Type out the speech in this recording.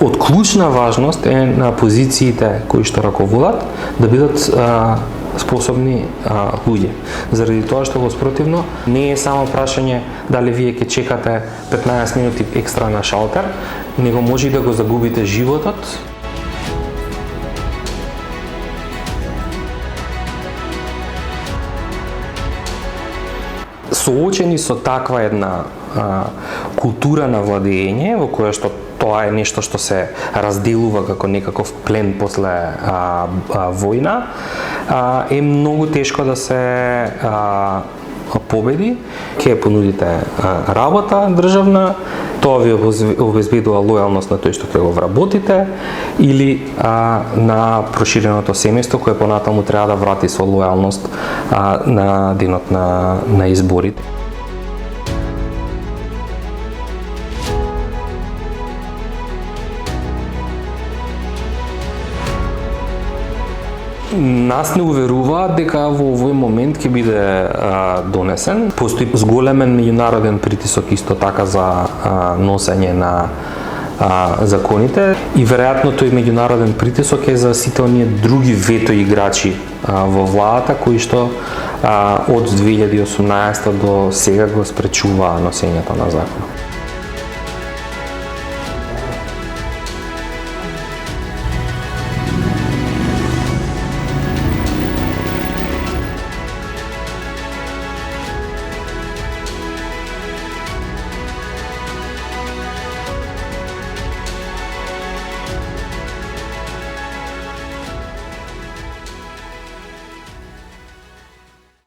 Од клучна важност е на позициите кои што раководат да бидат способни луѓе. Заради тоа што во спротивно не е само прашање дали вие ќе чекате 15 минути екстра на шалтер, него може и да го загубите животот. Соочени со таква една култура на владење, во која што тоа е нешто што се разделува како некаков плен после војна, е многу тешко да се победи. Ќе понудите работа државна, тоа ви обезбедува лојалност на тој што ќе го вработите, или на проширеното семејство кое понатаму треба да врати со лојалност на денот на изборите. Нас не уверуваат дека во овој момент ќе биде донесен. Постои зголемен меѓународен притисок исто така за носење на законите и веројатно тој меѓународен притисок е за сите оние други вето играчи во владата кои што од 2018 до сега го спречуваа носењето на закон.